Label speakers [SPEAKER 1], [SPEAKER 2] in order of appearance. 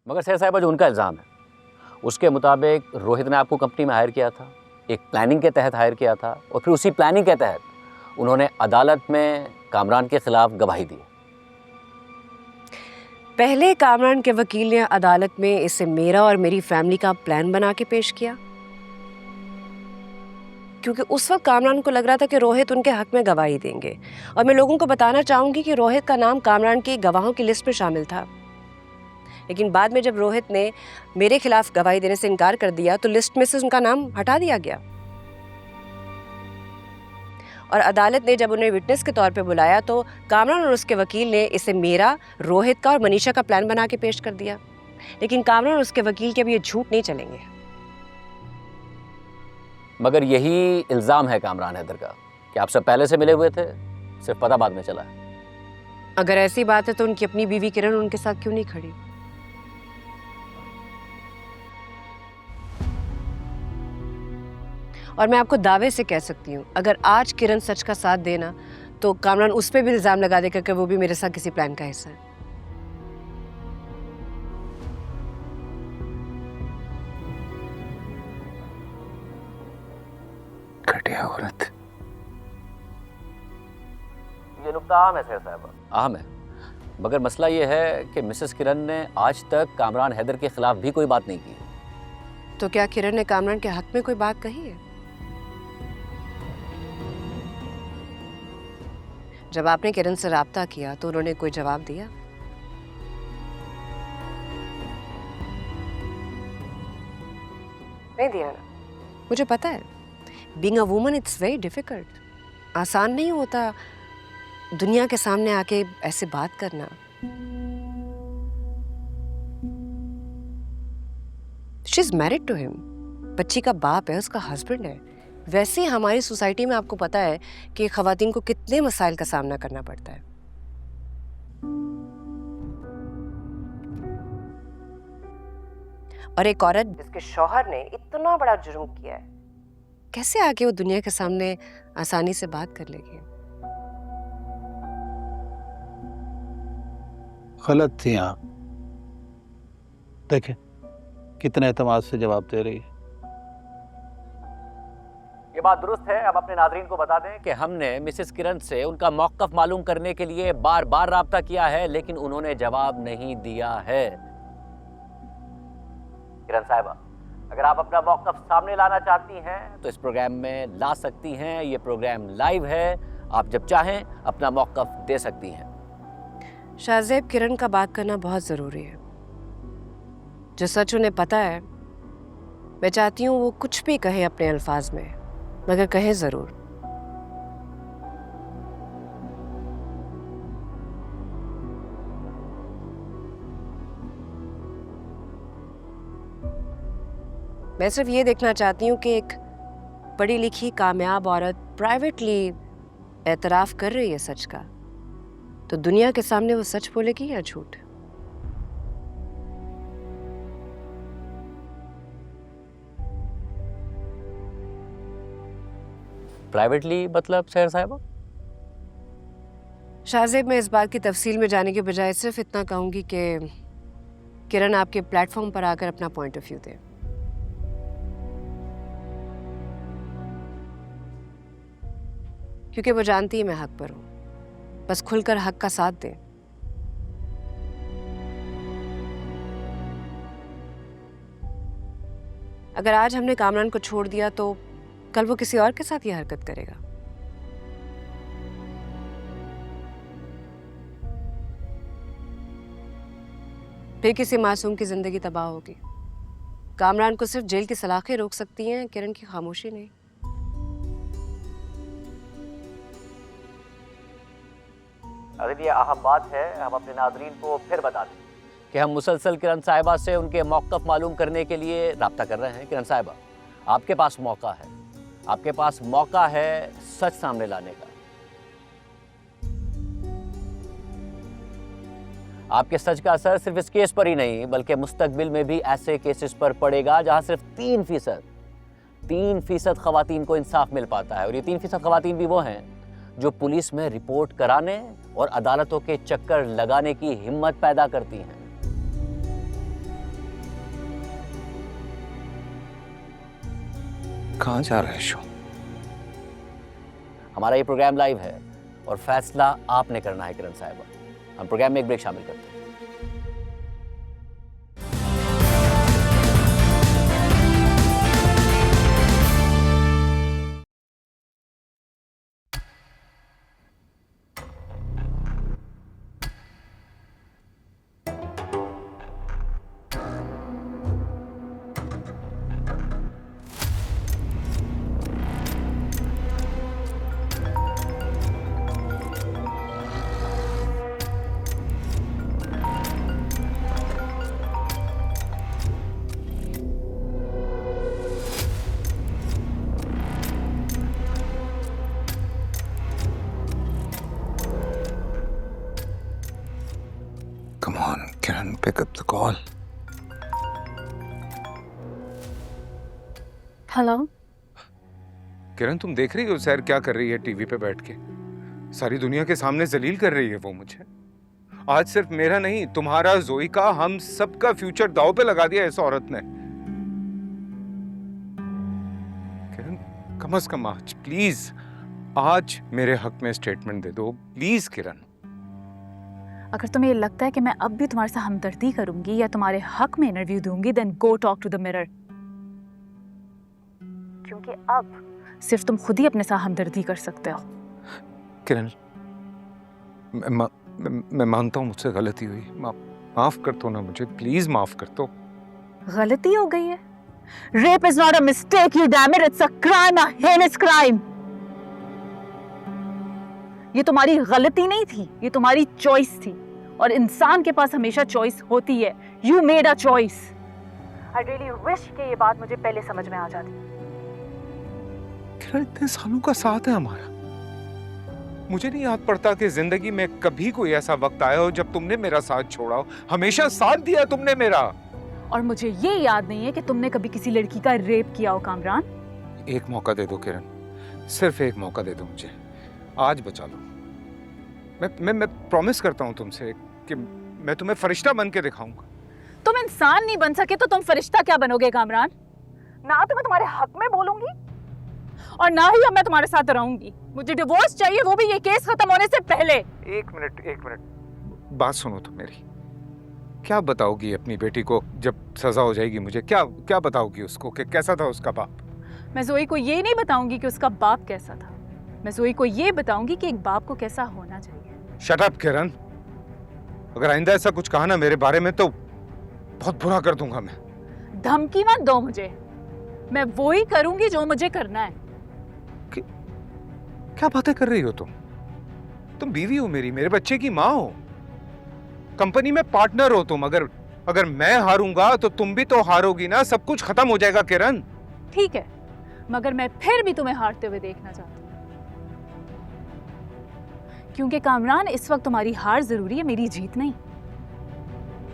[SPEAKER 1] मगर सैयद साहिबा, जो उनका इल्ज़ाम है उसके मुताबिक रोहित ने आपको कंपनी में हायर किया था, एक प्लानिंग के तहत हायर किया था, और फिर उसी प्लानिंग के तहत उन्होंने अदालत में कामरान के खिलाफ गवाही दी।
[SPEAKER 2] पहले कामरान के वकील ने अदालत में इसे मेरा और मेरी फैमिली का प्लान बना के पेश किया, क्योंकि उस वक्त कामरान को लग रहा था कि रोहित उनके हक में गवाही देंगे। और मैं लोगों को बताना चाहूंगी कि रोहित का नाम कामरान की गवाहों की लिस्ट में शामिल था। लेकिन बाद में जब रोहित ने मेरे खिलाफ गवाही देने से इनकार कर दिया तो लिस्ट में से उनका नाम हटा दिया गया। और अदालत ने जब उन्हें विटनेस के तौर पे बुलाया तो कामरान और उसके वकील ने इसे मेरा, रोहित का और मनीषा का प्लान बना के पेश कर दिया। लेकिन कामरान और उसके वकील के अब ये झूठ नहीं चलेंगे।
[SPEAKER 1] मगर यही इल्ज़ाम है कामरान हैदर का कि आपसे पहले से मिले हुए थे, सिर्फ पता बाद में चला है।
[SPEAKER 2] अगर ऐसी बात है तो उनकी अपनी बीवी किरण उनके साथ क्यों नहीं खड़ी? और मैं आपको दावे से कह सकती हूँ, अगर आज किरण सच का साथ देना तो कामरान उस पर भी इल्जाम लगा देगा कि वो भी मेरे साथ किसी प्लान का हिस्सा है।
[SPEAKER 1] घटिया औरत। ये नुक्ता आम है सैयद साहिबा, आम है। मगर मसला ये है कि मिसेस किरण ने आज तक कामरान हैदर के खिलाफ भी कोई बात नहीं की।
[SPEAKER 2] तो क्या किरण ने कामरान के हक में कोई बात कही है? जब आपने किरण से राब्ता किया तो उन्होंने कोई जवाब दिया? नहीं दिया ना। मुझे पता है, being a woman it's very difficult. आसान नहीं होता दुनिया के सामने आके ऐसे बात करना। She is married to him, बच्ची का बाप है, उसका हस्बैंड है। वैसे ही हमारी सोसाइटी में आपको पता है कि खवातीन को कितने मसाइल का सामना करना पड़ता है। और एक औरत जिसके शौहर ने इतना बड़ा जुर्म किया है, कैसे आके वो दुनिया के सामने आसानी से बात कर लेगी?
[SPEAKER 3] गलत थी आप। देखें कितने एतमाद से जवाब दे रही है।
[SPEAKER 1] ये बात दुरुस्त है। अब अपने नाज़रीन को बता दें कि हमने मिसेस किरण से उनका मौक़िफ़ मालूम करने के लिए बार बार राब्ता किया है, लेकिन उन्होंने जवाब नहीं दिया है। किरण साहिबा, अगर आप अपना मौक़िफ़ सामने लाना चाहती हैं तो इस प्रोग्राम में ला सकती हैं। ये प्रोग्राम लाइव है, आप जब चाहें अपना मौक़िफ़ दे सकती हैं।
[SPEAKER 2] शाहज़ेब, किरण का बात करना बहुत ज़रूरी है। जो सच उन्हें पता है, मैं चाहती हूँ वो कुछ भी कहे अपने अल्फाज में, मगर कहे ज़रूर। मैं सिर्फ ये देखना चाहती हूँ कि एक पढ़ी लिखी कामयाब औरत प्राइवेटली एतराफ़ कर रही है सच का, तो दुनिया के सामने वो सच बोलेगी या झूठ?
[SPEAKER 1] प्राइवेटली मतलब सैयद साहिबा?
[SPEAKER 2] शाहज़ेब, मैं इस बात की तफसील में जाने के बजाय सिर्फ इतना कहूँगी कि किरण आपके प्लेटफॉर्म पर आकर अपना पॉइंट ऑफ व्यू दे। क्योंकि वो जानती है मैं हक पर हूँ, बस खुलकर हक का साथ दे। अगर आज हमने कामरान को छोड़ दिया तो कल वो किसी और के साथ ये हरकत करेगा। फिर किसी मासूम की जिंदगी तबाह होगी। कामरान को सिर्फ जेल की सलाखें रोक सकती हैं, किरण की खामोशी नहीं।
[SPEAKER 1] अगर ये अहम बात है, हम अपने नाज़रीन को फिर बता दें कि हम मुसलसल किरण साहिबा से उनके मौक़िफ़ मालूम करने के लिए राब्ता कर रहे हैं। किरण साहिबा, आपके पास मौका है, आपके पास मौका है सच सामने लाने का। आपके सच का असर सिर्फ इस केस पर ही नहीं बल्कि मुस्तकबिल में भी ऐसे केसेस पर पड़ेगा जहां सिर्फ 3% खवातीन को इंसाफ मिल पाता है। और ये 3% खवातीन भी वो हैं जो पुलिस में रिपोर्ट कराने और अदालतों के चक्कर लगाने की हिम्मत पैदा करती हैं।
[SPEAKER 4] कहाँ जा रहा है शो?
[SPEAKER 1] हमारा ये प्रोग्राम लाइव है और फैसला आपने करना है किरण साहिबा। हम प्रोग्राम में एक ब्रेक शामिल करते हैं।
[SPEAKER 4] Come on, Kiran, pick up the call.
[SPEAKER 5] Hello.
[SPEAKER 4] Kiran, तुम देख रही हो सैर क्या कर रही है टीवी पे बैठ के? सारी दुनिया के सामने जलील कर रही है वो मुझे। आज सिर्फ मेरा नहीं, तुम्हारा, जोई का, हम सबका फ्यूचर दांव पे लगा दिया इस औरत ने। किरण, कम से कम आज प्लीज, आज मेरे हक में स्टेटमेंट दे दो प्लीज किरण।
[SPEAKER 5] अगर तुम्हें लगता है कि मैं अब भी तुम्हारे साथ हमदर्दी करूंगी या तुम्हारे हक में इंटरव्यू दूंगी, then go talk to the mirror. क्योंकि अब सिर्फ तुम खुद ही अपने साथ हमदर्दी कर सकते हो।
[SPEAKER 4] किरण, मैं मानता हूँ मुझसे गलती हुई, माफ कर दो ना मुझे, प्लीज माफ कर दो।
[SPEAKER 5] गलती हो गई है? Rape is not a mistake, you damn it, it's a crime, a heinous crime. ये तुम्हारी गलती नहीं थी, ये तुम्हारी चॉइस थी, और इंसान के पास हमेशा चॉइस होती है। You made a choice. I really wish कि ये बात मुझे पहले समझ में आ जाती।
[SPEAKER 4] किरण, इतने सालों का साथ है हमारा, मुझे नहीं याद पड़ता कि जिंदगी में कभी कोई ऐसा वक्त आया हो जब तुमने मेरा साथ छोड़ा हो। हमेशा साथ दिया तुमने मेरा।
[SPEAKER 5] और मुझे ये याद नहीं है कि तुमने कभी किसी लड़की का रेप किया हो कामरान।
[SPEAKER 4] एक मौका दे दो किरण, सिर्फ एक मौका दे दो मुझे, आज बचा लो। मैं प्रॉमिस करता हूँ तुमसे कि मैं तुम्हें फरिश्ता बन के दिखाऊंगा।
[SPEAKER 5] तुम इंसान नहीं बन सके तो तुम फरिश्ता क्या बनोगे कामरान? ना तो मैं तुम्हारे हक में बोलूंगी और ना ही अब मैं तुम्हारे साथ रहूंगी। मुझे डिवोर्स चाहिए, वो भी ये केस खत्म होने से पहले।
[SPEAKER 4] एक मिनट, बात सुनो तो मेरी। क्या बताओगी अपनी बेटी को जब सजा हो जाएगी? मुझे क्या बताओगी उसको कि कैसा था उसका बाप?
[SPEAKER 5] मैं जोई को ये नहीं बताऊंगी कि उसका बाप कैसा था, मैं जोई को ये बताऊंगी कि एक बाप को कैसा होना चाहिए।
[SPEAKER 4] शट अप किरण, अगर आइंदा ऐसा कुछ कहा ना मेरे बारे में तो बहुत बुरा कर दूंगा मैं।
[SPEAKER 5] धमकी मत दो मुझे, मैं वो ही करूंगी जो मुझे करना है।
[SPEAKER 4] क्या बातें कर रही हो तुम बीवी हो मेरी, मेरे बच्चे की माँ हो, कंपनी में पार्टनर हो तुम। अगर मैं हारूंगा तो तुम भी तो हारोगी ना, सब कुछ खत्म हो जाएगा किरण।
[SPEAKER 5] ठीक है, मगर मैं फिर भी तुम्हें हारते हुए देखना चाहती हूँ, क्योंकि कामरान इस वक्त तुम्हारी हार जरूरी है, मेरी जीत नहीं।